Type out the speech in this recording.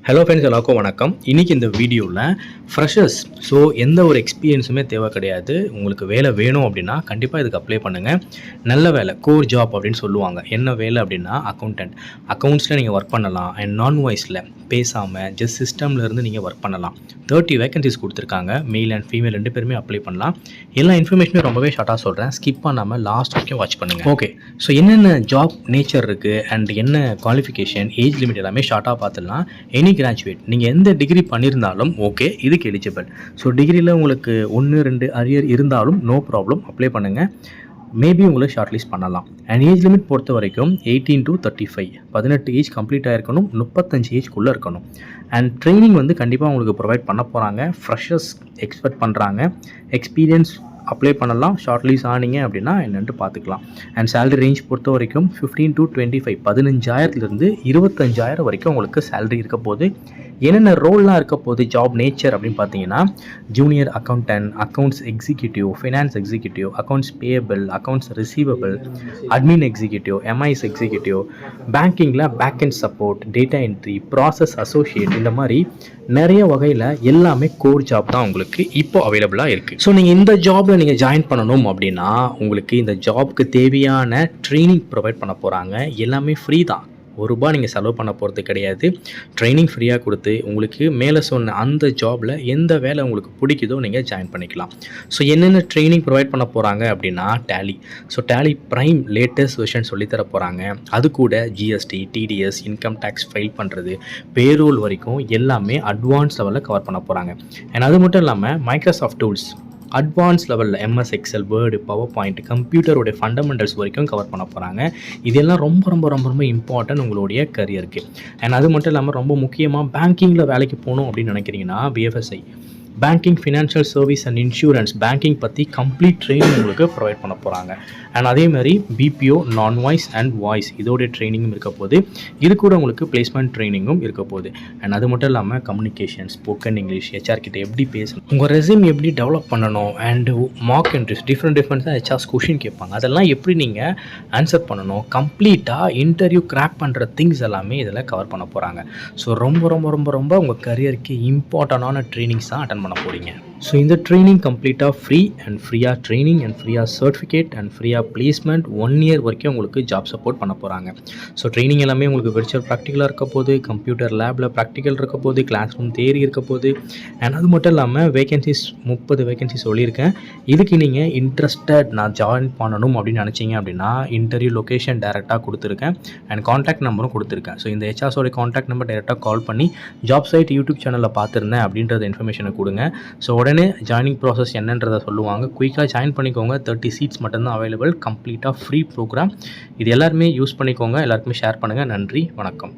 Hello friends, எல்லாருக்கும் வணக்கம். இன்றைக்கி இந்த வீடியோவில் ஃப்ரெஷர்ஸ் ஸோ எந்த ஒரு எக்ஸ்பீரியன்ஸுமே தேவை கிடையாது. உங்களுக்கு வேலை வேணும் அப்படின்னா கண்டிப்பாக இதுக்கு அப்ளை பண்ணுங்கள். நல்ல வேலை, கோர் ஜாப் அப்படின்னு சொல்லுவாங்க. என்ன வேலை அப்படின்னா அக்கௌண்ட்ஸில் நீங்கள் ஒர்க் பண்ணலாம். அண்ட் நான் வாய்ஸில் பேசாமல் ஜஸ்ட் சிஸ்டம்லேருந்து நீங்கள் ஒர்க் பண்ணலாம். 30 வேகன்சிஸ் கொடுத்துருக்காங்க. மெயில் அண்ட் ஃபீமேல் 2 பேருமே அப்ளை பண்ணலாம். எல்லா இன்ஃபர்மேஷனுமே ரொம்பவே ஷார்ட்டாக சொல்கிறேன். ஸ்கிப் பண்ணாமல் லாஸ்ட் வரைக்கும் வாட்ச் பண்ணுங்கள். ஓகே, ஸோ என்னென்ன ஜாப் நேச்சர் இருக்குது அண்ட் என்ன குவாலிஃபிகேஷன், ஏஜ் லிமிட் எல்லாமே ஷார்ட்டாக பார்த்துடலாம். எனி கிராஜுவேட் நீங்கள் எந்த டிகிரி பண்ணியிருந்தாலும் ஓகே, இதுக்கு எலிஜிபிள். ஸோ டிகிரியில் உங்களுக்கு 1-2 அரியர் இருந்தாலும் நோ ப்ராப்ளம், அப்ளை பண்ணுங்கள். மேபி உங்களை ஷார்ட் லிஸ்ட் பண்ணலாம். அண்ட் ஏஜ் லிமிட் பொறுத்த வரைக்கும் 18 to 35, 18 ஏஜ் கம்ப்ளீட் ஆகிருக்கணும், 35 ஏஜ்க்குள்ளே இருக்கணும். அண்ட் ட்ரைனிங் கண்டிப்பாக உங்களுக்கு ப்ரொவைட் பண்ண போகிறாங்க. ஃப்ரெஷர்ஸ் எக்ஸ்பெக்ட் பண்ணுறாங்க. எக்ஸ்பீரியன்ஸ் அப்ளை பண்ணலாம். ஷார்ட் லிஸ்ட் ஆனீங்க அப்படின்னா என்னென்ட்டு பார்த்துக்கலாம். அண்ட் சேலரி ரேஞ்ச் பொறுத்த வரைக்கும் 15 to 25, 15,000 25,000 வரைக்கும் உங்களுக்கு சேலரி இருக்க போது. என்னென்ன ரோல்லாம் இருக்க போது, ஜாப் நேச்சர் அப்படின்னு பார்த்தீங்கன்னா junior accountant, accounts executive, finance executive, accounts payable, accounts receivable, admin executive, MIS executive, பேங்கிங்கில் back and support, data entry, process associate, இந்த மாதிரி நிறைய வகையில் எல்லாமே கோர் ஜாப் தான் உங்களுக்கு இப்போ அவைலபிளாக இருக்குது. ஸோ நீங்கள் இந்த ஜாபில் நீங்கள் ஜாயின் பண்ணணும் அப்படின்னா உங்களுக்கு இந்த ஜாப்க்கு தேவையான ட்ரைனிங் ப்ரொவைட் பண்ண போகிறாங்க. எல்லாமே ஃப்ரீ தான். ₹1 நீங்கள் செலவு பண்ண போகிறது கிடையாது. ட்ரைனிங் ஃப்ரீயாக கொடுத்து உங்களுக்கு மேலே சொன்ன அந்த ஜாபில் எந்த வேலை உங்களுக்கு பிடிக்குதோ நீங்கள் ஜாயின் பண்ணிக்கலாம். ஸோ என்னென்ன ட்ரைனிங் ப்ரொவைட் பண்ண போகிறாங்க அப்படின்னா Tally. So Tally Prime latest version சொல்லித்தர போகிறாங்க. அது கூட GST, TDS, income tax file பண்ணுறது, பேரோல் வரைக்கும் எல்லாமே அட்வான்ஸ் லெவலில் கவர் பண்ண போகிறாங்க. அண்ட் அது மட்டும் இல்லாமல் மைக்ரோசாஃப்ட் டூல்ஸ் அட்வான்ஸ் லெவலில் MS Excel, Word, PowerPoint, கம்ப்யூட்டருடைய ஃபண்டமெண்டல்ஸ் வரைக்கும் கவர் பண்ண போகிறாங்க. இதெல்லாம் ரொம்ப ரொம்ப ரொம்ப ரொம்ப இம்பார்ட்டன்ட் உங்களுடைய கரியருக்கு. அண்ட் அது மட்டும் இல்லாமல் ரொம்ப முக்கியமாக பேங்கிங்கில் வேலைக்கு போகணும் அப்படின்னு நினைக்கிறீங்கன்னா BFSI, banking, financial service and insurance, banking பற்றி கம்ப்ளீட் ட்ரைனிங் உங்களுக்கு ப்ரொவைட் பண்ண போகிறாங்க. அண்ட் அதேமாதிரி BPO, நான் வாய்ஸ் அண்ட் வாய்ஸ், இதோடைய ட்ரைனிங்கும் இருக்க போது. இது கூட உங்களுக்கு பிளேஸ்மெண்ட் ட்ரைனிங்கும் இருக்க போகுது. அண்ட் அது மட்டும் இல்லாமல் கம்யூனிகேஷன், ஸ்போக்கன் இங்கிலீஷ், HR கிட்ட எப்படி பேசணும், உங்கள் ரெஸ்யூம் எப்படி டெவலப் பண்ணணும், அண்ட் மார்க் இன்ட்ரெஸ்ட், டிஃப்ரெண்ட்டாக HRs கொஷின் கேட்பாங்க. அதெல்லாம் எப்படி நீங்கள் ஆன்சர் பண்ணணும், கம்ப்ளீட்டாக இன்டர்வியூ கிராக் பண்ணுற திங்ஸ் எல்லாமே இதில் கவர் பண்ண போகிறாங்க. ஸோ ரொம்ப ரொம்ப ரொம்ப ரொம்ப உங்கள் கரியருக்கு இம்பார்ட்டண்டான ட்ரைனிங்ஸ் தான் அட்டன் பண்ண போகிறீங்க. ஸோ இந்த ட்ரைனிங் கம்ப்ளீட்டாக ஃப்ரீயாக ட்ரைனிங் அண்ட் ஃப்ரீயாக சர்டிஃபிகேட் அண்ட் ஃப்ரீயாக பிளேஸ்மெண்ட் 1 year வரைக்கும் உங்களுக்கு ஜாப் சப்போர்ட் பண்ண போகிறாங்க. ஸோ ட்ரைனிங் எல்லாமே உங்களுக்கு விர்ச்சுவல் ப்ராக்டிக்கலாக இருக்க போது, கம்ப்யூட்டர் லேபில் ப்ராக்டிக்கல் இருக்க போது, கிளாஸ் ரூம் தேரி இருக்க போது. அண்ட் அது மட்டும் இல்லாமல் வேகன்சிஸ் 30 வேகன்சிஸ் சொல்லியிருக்கேன். இதுக்கு நீங்கள் இன்ட்ரெஸ்டட், நான் ஜாயின் பண்ணணும் அப்படின்னு நினச்சிங்க அப்படின்னா இன்டர்வியூ லொக்கேஷன் டேரெக்டாக கொடுத்துருக்கேன் அண்ட் காண்டாக்ட் நம்பரும் கொடுத்துருக்கேன். ஸோ இந்த HRஸோட காண்டாக்ட் நம்பர் டேரெக்டாக கால் பண்ணி ஜாப் சைட் யூடியூப் சேனலில் பார்த்துருந்தேன் அப்படின்றத இன்ஃபர்மேஷனை கொடுங்க. ஸோ உடனே ஜாயினிங் ப்ராசஸ் என்னன்றதை சொல்லுவாங்க. குயிக்காக ஜாயின் பண்ணிக்கோங்க. 30 சீட்ஸ் மட்டும்தான் அவைலபிள். கம்ப்ளீட்டாக ஃப்ரீ ப்ரோக்ராம். இது எல்லாருமே யூஸ் பண்ணிக்கோங்க. எல்லாருக்குமே ஷேர் பண்ணுங்கள். நன்றி, வணக்கம்.